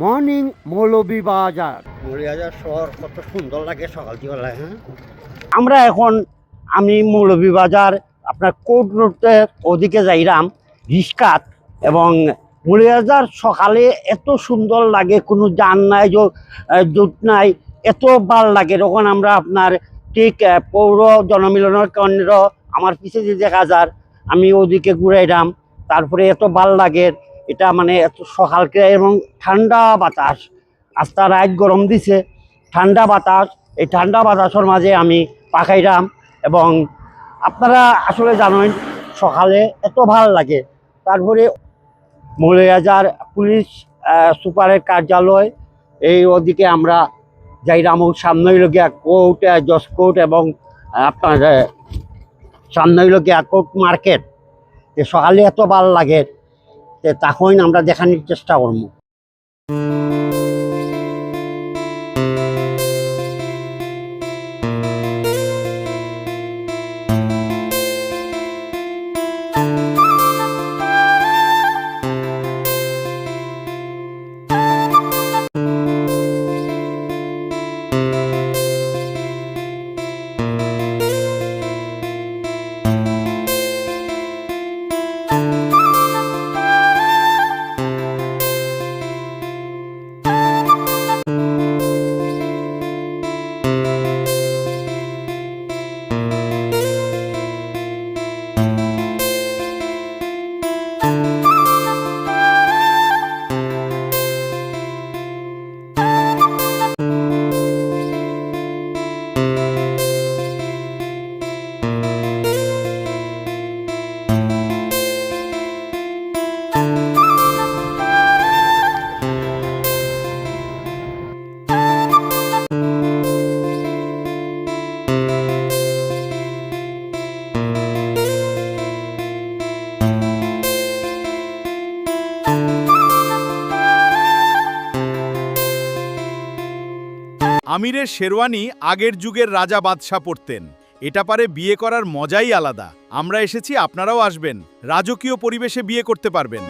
Morning Moulvibazar. Moulvibazar শহর কত সুন্দর লাগে সকালবেলায়। হ্যাঁ, আমি মৌলভীবাজার আপনার কোর্ট রোডে ওদিকে যাইলাম রিস্কাত, এবং মৌলভীবাজার সকালে এত সুন্দর লাগে, কোনো যান নাই, জোট নাই, এত ভাল লাগে। তখন আমরা আপনার ঠিক পৌর জনমিলনের কেন্দ্র আমার পিছিয়ে যে দেখা যার, আমি ওদিকে ঘুরাইলাম। তারপরে এত ভাল লাগে এটা, মানে এত সকালকে, এবং ঠান্ডা বাতাস। আস্তা রাত গরম দিছে, ঠান্ডা বাতাস, এই ঠান্ডা বাতাসের মাঝে আমি পাকাইলাম। এবং আপনারা আসলে জানেন সকালে এত ভাল লাগে। তারপরে মৌলভীবাজার পুলিশ সুপারের কার্যালয়, এই ওদিকে আমরা যাইলাম। ও সামনে হইল গিয়া কোর্ট, জজ কোর্ট, এবং আপনার সামনে হইল গিয়া কোর্ট মার্কেট। সকালে এত ভাল লাগে, তখন আমরা দেখানোর চেষ্টা করবো। আমিরের শেরওয়ানি আগের যুগের রাজা বাদশাহ পরতেন। এটা পারে বিয়ে করার মজাই আলাদা। আমরা এসেছি, আপনারাও আসবেন, রাজকীয় পরিবেশে বিয়ে করতে পারবেন।